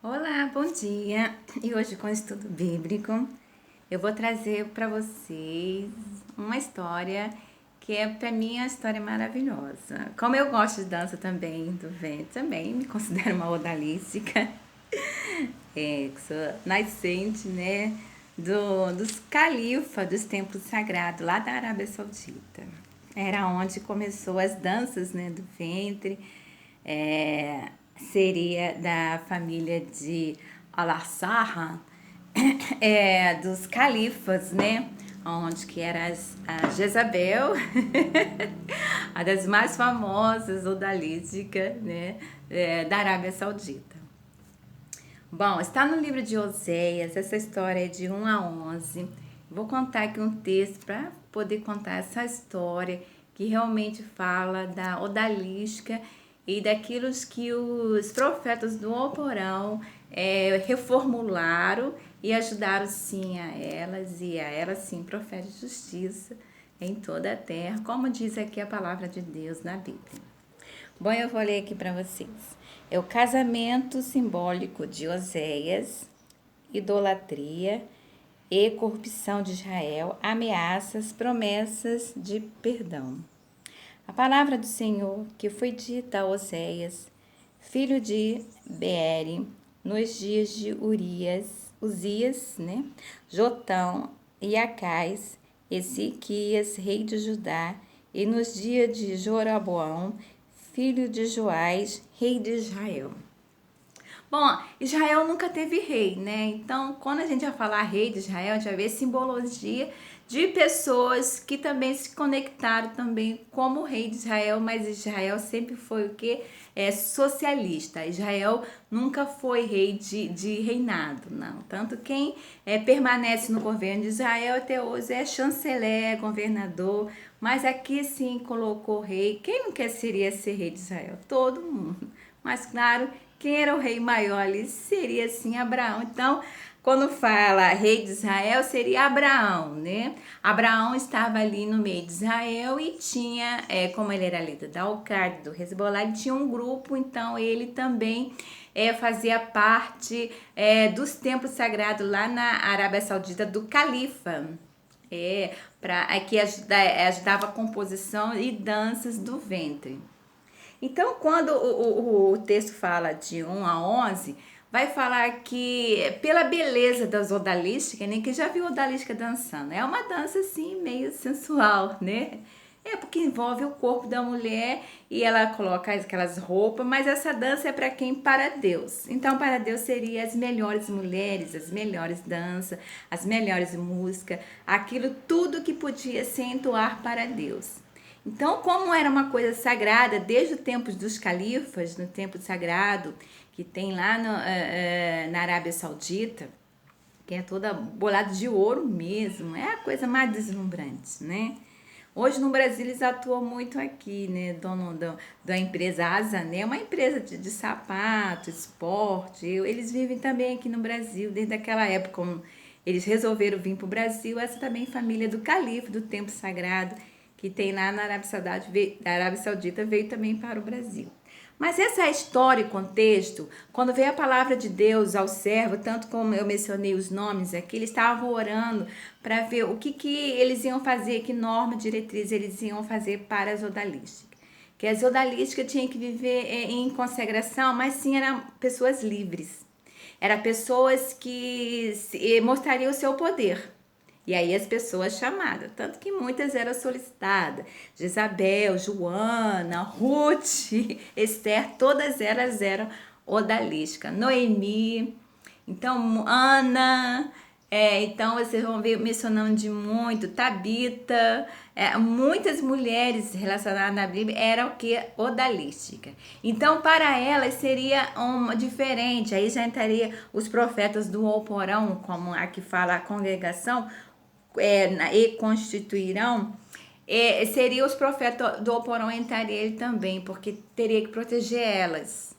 Olá, bom dia! E hoje com o estudo bíblico eu vou trazer para vocês uma história que é para mim uma história maravilhosa. Como eu gosto de dança também, do ventre, também me considero uma odalística, que sou nascente, né, dos califas dos templos sagrados lá da Arábia Saudita. Era onde começou as danças, né, do ventre. É, seria da família de Al-Azhar, dos califas, né? Onde que era a Jezabel, a das mais famosas odalísticas, né? Da Arábia Saudita. Bom, está no livro de Oséias, essa história é de 1 a 11. Vou contar aqui um texto para poder contar essa história que realmente fala da odalisca e daquilo que os profetas do Alcorão reformularam e ajudaram sim a elas, e a elas sim profeta de justiça em toda a terra, como diz aqui a palavra de Deus na Bíblia. Bom, eu vou ler aqui para vocês. É o casamento simbólico de Oséias, idolatria e corrupção de Israel, ameaças, promessas de perdão. A palavra do Senhor que foi dita a Oséias, filho de Beere, nos dias de Uzias, né? Jotão e Acais, Ezequias, rei de Judá, e nos dias de Jeroboão, filho de Joás, rei de Israel. Bom, Israel nunca teve rei, né? Então, quando a gente vai falar rei de Israel, a gente vai ver simbologia de pessoas que também se conectaram também como rei de Israel, mas Israel sempre foi o que? Socialista. Israel nunca foi rei de reinado, não. Tanto quem permanece no governo de Israel até hoje é chanceler, governador, mas aqui sim colocou rei. Quem não queria ser rei de Israel? Todo mundo. Mas claro, quem era o rei maior ali seria sim Abraão. Então, quando fala rei de Israel, seria Abraão, né? Abraão estava ali no meio de Israel e tinha, como ele era líder da Al-Qaeda, do Hezbollah, ele tinha um grupo, então ele também fazia parte dos templos sagrados lá na Arábia Saudita do Califa. Que ajudava a composição e danças do ventre. Então, quando o texto fala de 1 a 11, vai falar que pela beleza das odaliscas, né, que já viu odalisca dançando, é uma dança assim meio sensual, né? É porque envolve o corpo da mulher e ela coloca aquelas roupas, mas essa dança é para quem? Para Deus. Então, para Deus seria as melhores mulheres, as melhores danças, as melhores músicas, aquilo tudo que podia se entoar para Deus. Então, como era uma coisa sagrada, desde os tempos dos califas, no templo sagrado, que tem lá na Arábia Saudita, que é toda bolada de ouro mesmo, é a coisa mais deslumbrante, né? Hoje no Brasil eles atuam muito aqui, né? Dono da empresa Asa, né? Uma empresa de sapato, esporte. Eles vivem também aqui no Brasil, desde aquela época, como eles resolveram vir para o Brasil. Essa também família do califa, do templo sagrado, que tem lá na Arábia Saudita, veio também para o Brasil. Mas essa história e contexto, quando veio a palavra de Deus ao servo, tanto como eu mencionei os nomes aqui, eles estavam orando para ver o que eles iam fazer, que norma, diretriz eles iam fazer para as odalísticas. Que as odalísticas tinham que viver em consagração, mas sim eram pessoas livres. Eram pessoas que mostrariam o seu poder. E aí as pessoas chamadas, tanto que muitas eram solicitadas. Jezabel, Joana, Ruth, Esther, todas elas eram odaliscas. Noemi, então Ana, então vocês vão ver mencionando de muito, Tabita, muitas mulheres relacionadas na Bíblia eram o que? Odalística. Então para elas seria uma diferente, aí já entraria os profetas do Alcorão, como aqui fala a congregação, e constituirão, seria os profetas do Alcorão entraria ele também, porque teria que proteger elas.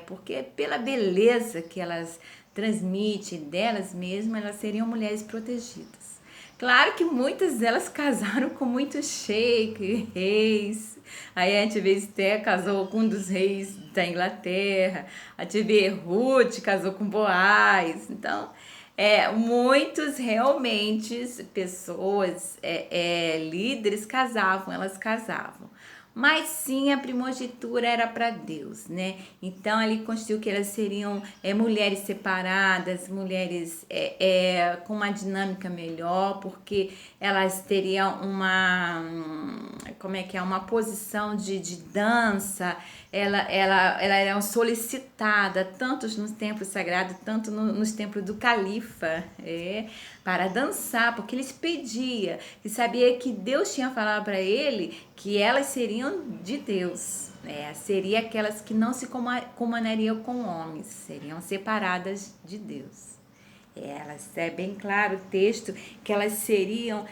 Porque pela beleza que elas transmitem delas mesmas, elas seriam mulheres protegidas. Claro que muitas delas casaram com muitos sheiks, reis. Aí a gente vê Esther casou com um dos reis da Inglaterra. A gente vê Ruth casou com Boaz. Então, muitos realmente pessoas, líderes casavam, elas casavam. Mas sim, a primogenitura era para Deus, né? Então ali constituiu que elas seriam mulheres separadas, mulheres com uma dinâmica melhor, porque elas teriam uma posição de dança, ela era solicitada tanto nos templos sagrados, tanto nos templos do califa, para dançar, porque eles pediam, e sabia que Deus tinha falado para ele que elas seriam de Deus. Seria aquelas que não se comunariam com homens, seriam separadas de Deus. Elas, é bem claro o texto, que elas seriam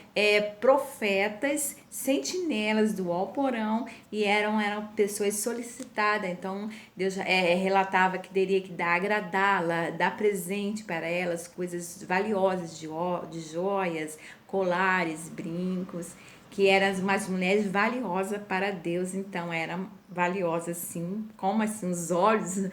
profetas, sentinelas do alporão, e eram pessoas solicitadas. Então Deus relatava que teria que agradá-la, dar presente para elas, coisas valiosas de joias, colares, brincos, que eram umas mulheres valiosas para Deus. Então eram valiosas assim, como assim os olhos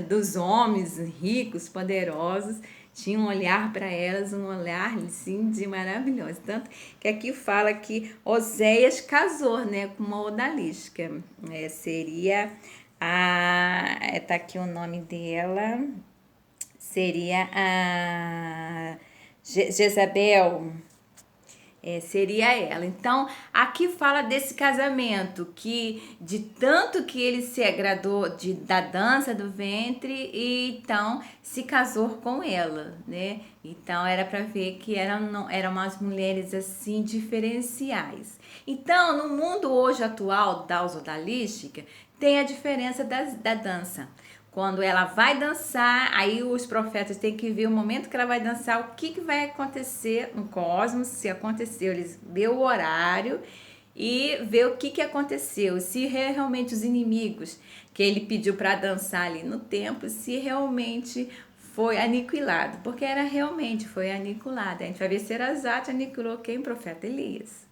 dos homens ricos, poderosos, tinha um olhar para elas, um olhar assim de maravilhoso. Tanto que aqui fala que Oséias casou, né, com uma odalisca. Seria tá aqui o nome dela, seria a Jezabel. Seria ela. Então, aqui fala desse casamento, que de tanto que ele se agradou da dança do ventre, e então se casou com ela, né? Então, era para ver que eram umas mulheres assim diferenciais. Então, no mundo hoje atual da odalística, tem a diferença da dança. Quando ela vai dançar, aí os profetas têm que ver o momento que ela vai dançar, o que vai acontecer no cosmos, se aconteceu, eles vê o horário e vê o que aconteceu, se realmente os inimigos que ele pediu para dançar ali no templo, se realmente foi aniquilado, porque foi aniquilado. A gente vai ver se Erazate aniquilou quem? Profeta Elias,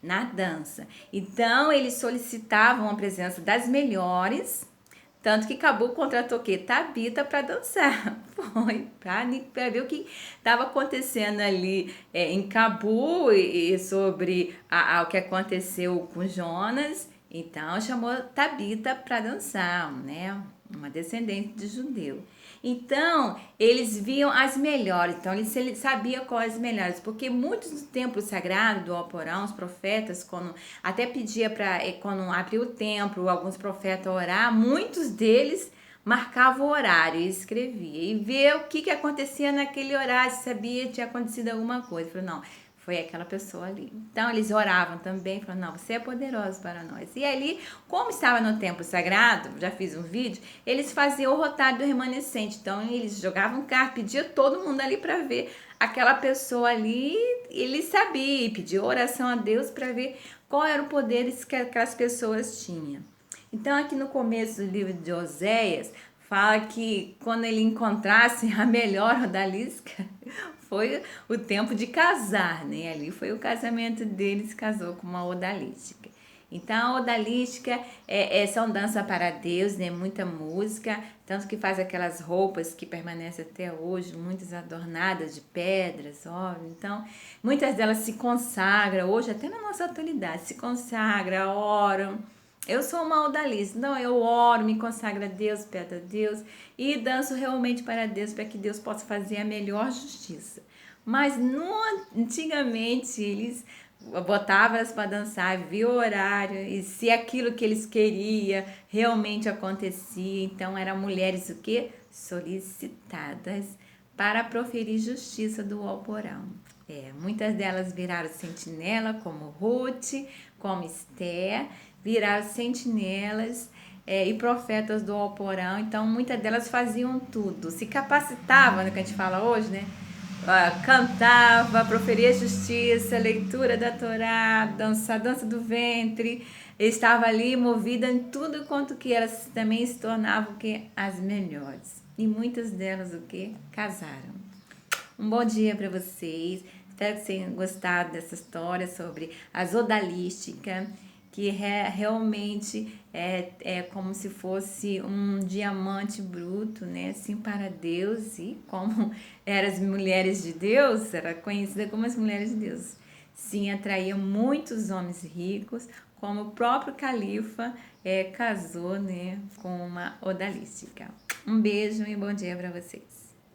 na dança. Então, eles solicitavam a presença das melhores. Tanto que Cabu contratou o quê? Tabita para dançar. Foi, para ver o que estava acontecendo ali em Cabu e sobre o que aconteceu com Jonas. Então, chamou Tabita para dançar, né? Uma descendente de judeu. Então, eles viam as melhores. Então, ele sabia quais as melhores. Porque muitos do templo sagrado, do Alporão, os profetas, quando até pedia para, quando abriu o templo, alguns profetas orar, muitos deles marcavam o horário e escrevia. E vê o que acontecia naquele horário, se sabia que tinha acontecido alguma coisa. Falou, não, foi aquela pessoa ali. Então, eles oravam também, falando, não, você é poderoso para nós. E ali, como estava no templo sagrado, já fiz um vídeo, eles faziam o rotário do remanescente. Então, eles jogavam carta, pediam todo mundo ali para ver aquela pessoa ali, ele sabia, e pedia oração a Deus para ver qual era o poder que aquelas pessoas tinham. Então, aqui no começo do livro de Oséias, fala que quando ele encontrasse a melhor odalisca, foi o tempo de casar, né? Ali foi o casamento dele, se casou com uma odalística. Então, a odalística são dança para Deus, né? Muita música, tanto que faz aquelas roupas que permanecem até hoje, muitas adornadas de pedras, óbvio. Então, muitas delas se consagram, hoje até na nossa atualidade, se consagram, oram. Eu sou uma odalista, então eu oro, me consagro a Deus, peço a Deus e danço realmente para Deus, para que Deus possa fazer a melhor justiça. Mas antigamente eles botavam elas para dançar, via o horário e se aquilo que eles queriam realmente acontecia. Então eram mulheres o quê? Solicitadas para proferir justiça do alporão. Muitas delas viraram sentinela, como Ruth, como Esther, viraram sentinelas e profetas do alporão. Então, muitas delas faziam tudo. Se capacitavam, né, que a gente fala hoje, né? Cantava, proferia justiça, leitura da Torá, dança do ventre. Estava ali movida em tudo quanto que elas também se tornavam as melhores. E muitas delas o que? Casaram. Um bom dia para vocês. Espero que vocês tenham gostado dessa história sobre as odaliscas, que realmente é como se fosse um diamante bruto, né? Assim, para Deus, e como eram as mulheres de Deus, era conhecida como as mulheres de Deus. Sim, atraía muitos homens ricos, como o próprio califa casou, né, com uma odalisca. Um beijo e bom dia para vocês.